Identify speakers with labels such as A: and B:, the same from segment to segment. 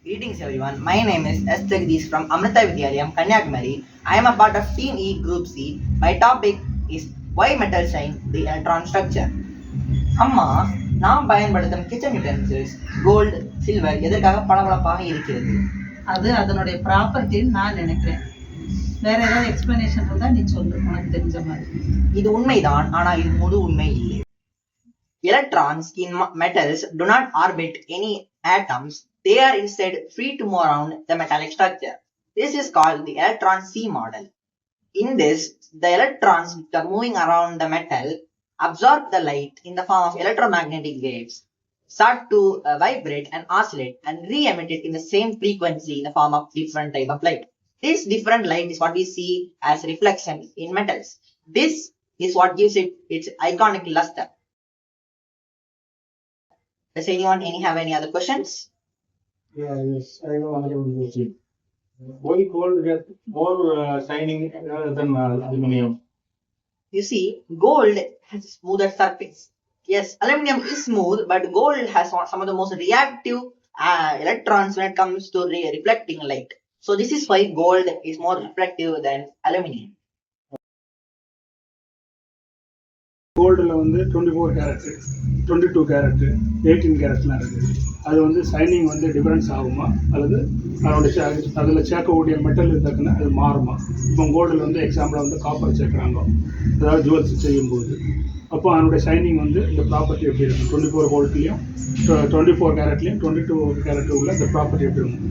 A: Greetings everyone, my name is S. Jagdish from Amrita Vidyalayam, Kanyakumari. I am a part of Team E Group C. My topic is why metals shine the electron structure. அம்மா நாம் பயன்படுத்தும் kitchen utensils gold silver எதற்காக பளபளப்பாக இருக்கிறது?
B: அது அதனுடைய ப்ராப்பர்ட்டின்னு நான் நினைக்கிறேன். வேற ஏதாவது எக்ஸ்பிளனேஷன் இருந்தா நீ சொல்லு, உனக்கு தெரிஞ்ச மாதிரி.
A: இது உண்மைதான், ஆனால் இது முழு உண்மை இல்லை. Electrons in metals do not orbit any atoms. They are instead free to move around the metallic structure. This is called the electron C model. In this, the electrons which are moving around the metal absorb the light in the form of electromagnetic waves, start to vibrate and oscillate and re-emit it in the same frequency in the form of different type of light. This different light is what we see as reflection in metals. This is what gives it its iconic luster. Does anyone have any other questions?
C: Yes, I know another question. Why gold get more shining than aluminum?
A: You see, gold has a smoother surface. Yes, aluminum is smooth, but gold has some of the most reactive electrons when it comes to reflecting light. So this is why gold is more reflective than aluminum.
C: கோல்டில் வந்து 24 carrot 22 carrot 18 கேரட்லாம் இருக்குது. அது வந்து signing வந்து difference ஆகுமா அல்லது அதோட அதில் சேர்க்கக்கூடிய மெட்டல் இருந்தாக்குன்னா அது மாறுமா? இப்போ கோல்டில் வந்து எக்ஸாம்பிளாக வந்து காப்பர் சேர்க்குறாங்க, அதாவது ஜுவல்ஸ் செய்யும்போது, அப்போ அதனுடைய ஷைனிங் வந்து இந்த ப்ராப்பர்ட்டி எப்படி இருக்கும்? 24 வோல்ட்லேயும் 24 கேரட்லேயும் 22 கேரட் உள்ள இந்த ப்ராப்பர்ட்டி எப்படி இருக்கும்?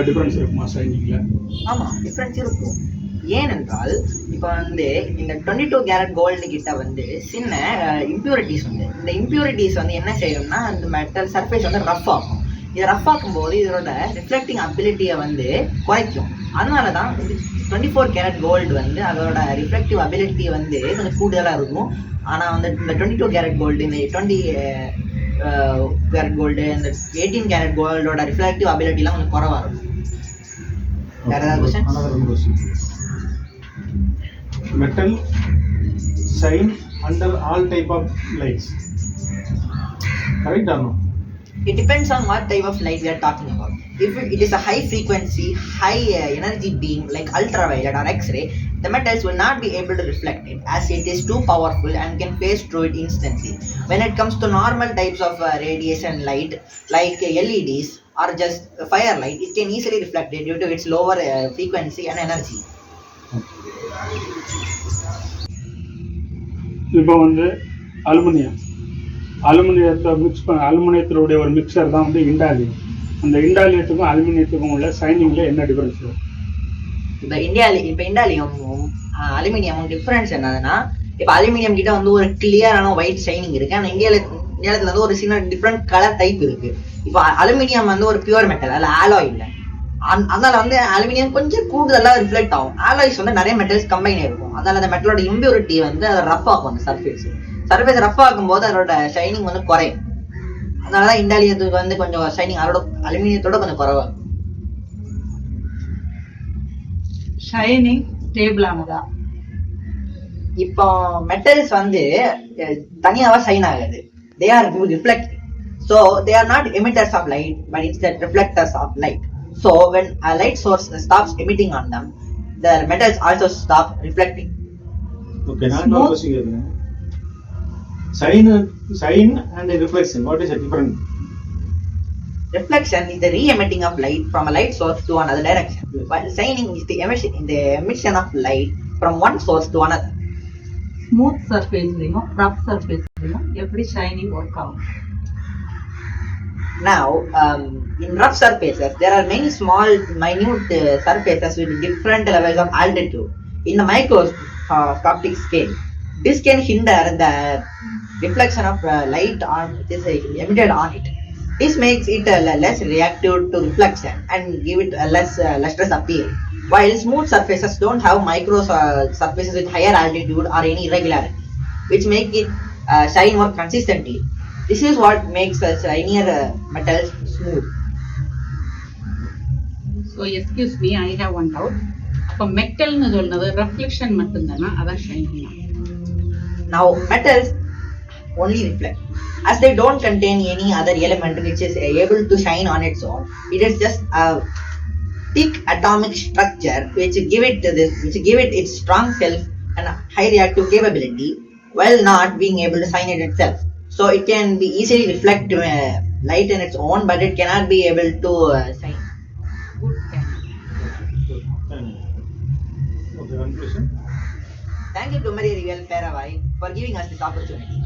C: டிஃப்ரென்ஸ் இருக்குமா ஷைனிங்கில்?
A: ஆமாம், டிஃப்ரென்ஸ் இருக்கும். ஏனென்றால் இப்போ வந்து இந்த 22 கேரட் கோல்டு கிட்ட வந்து சின்ன இம்ப்யூரிட்டிஸ் வந்து இந்த இம்ப்யூரிட்டிஸ் வந்து என்ன செய்யும்னா அந்த மெட்டல் சர்ஃபேஸ் வந்து ரஃப் ஆகும். இது ரஃப் ஆகும் போது இதோட ரிஃப்ளெக்டிங் அபிலிட்டியை வந்து குறைக்கும். அதனால தான் 24 கேரட் கோல்டு வந்து அதோட ரிஃப்ளெக்டிவ் அபிலிட்டி வந்து கொஞ்சம் கூடுதலாக இருக்கும். ஆனால் வந்து இந்த 22 கேரட் கோல்டு, இந்த 20 கேரட் கோல்டு, இந்த 18 கேரட் கோல்டோட ரிஃப்ளெக்டிவ் அபிலிட்டிலாம் கொஞ்சம் குறைவாக இருக்கும். வேற ஏதாவது question?
C: Metal shine under all type of lights, correct or no?
A: It depends on what type of light we are talking about. If it is a high frequency, high energy beam like ultraviolet or X-ray, the metals will not be able to reflect it as it is too powerful and can pass through it instantly. When it comes to normal types of radiation light like LEDs or just firelight, it can easily reflect it due to its lower frequency and energy.
C: இப்போ வந்து அலுமினியத்தை mix பண்ண அலுமினியத்தினுடைய ஒரு mixer தான் வந்து இண்டாலியம். அந்த இண்டாலியத்துக்கும் அலுமினியத்துக்கும் உள்ள சைனிங்கில் என்ன difference?
A: இப்போ இண்டாலியமும் அலுமினியமும் டிஃபரன்ஸ் என்னதுன்னா, இப்போ அலுமினியம் கிட்ட வந்து ஒரு கிளியரான ஒயிட் ஷைனிங் இருக்கு. ஆனால் இந்தியாவில் வந்து ஒரு சின்ன டிஃப்ரெண்ட் கலர் டைப் இருக்கு. இப்போ அலுமினியம் வந்து ஒரு பியூர் மெட்டல், அதில் ஆலாய் இல்லை. அதனால வந்து அலுமினியம் கொஞ்சம் கூடுதலாக ரிஃப்ளெக்ட் ஆகும். ஆலாய்ஸ் வந்து நிறைய மெட்டல்ஸ் கம்பைன் இருக்கும். அதனால அந்த மெட்டலோட இம்பியூரிட்டி வந்து அதை ரஃப் ஆகும். அந்த சர்ஃபேஸ் ரஃப் ஆகும் போது அதோட ஷைனிங் வந்து குறையும். அதனாலதான் இண்டாலியத்துக்கு வந்து கொஞ்சம் ஷைனிங் அதோட அலுமினியத்தோட கொஞ்சம் குறைவா இருக்கும்.
B: ஷைனிங் ஸ்டேபிள் ஆனதா?
A: இப்போ மெட்டல்ஸ் வந்து தனியாவா ஷைன் ஆகாது. they are reflecting, so they are not emitters of light but instead reflectors of light. So when a light source stops emitting on them, the metals also stop reflecting.
C: Okay, now no question here. Shine and reflection, what is the difference?
A: Reflection is the re-emitting of light from a light source to another direction, while shining is the emission of light from one source to another.
B: Smooth சர்ஃபேஸ்லயும் rough சர்ஃபேஸ்லயும் எப்படி shining work ஆகும்?
A: Now, in rough surfaces, there are many small, minute surfaces with different levels of altitude. In the microscopic scale, this can hinder the reflection of light emitted on it. This makes it less reactive to reflection and give it a less lustrous appeal. While smooth surfaces don't have micro surfaces with higher altitude or any irregularity, which make it shine more consistently. This is what makes shinier metals smooth.
B: So excuse me, I have one doubt. அப்ப மெட்டல்னு சொல்றது reflection மட்டும் தானா, அதான் shining?
A: Now metals only reflect. As they don't contain any other element which is able to shine on its own, it is just a thick atomic structure which give it its strong self and high reactive capability while not being able to shine it itself. So it can be easily reflect light in its own, but it cannot be able to shine. Good can.
C: Okay, conclusion.
A: Thank you to Maria Rivel Peravai for giving us this opportunity.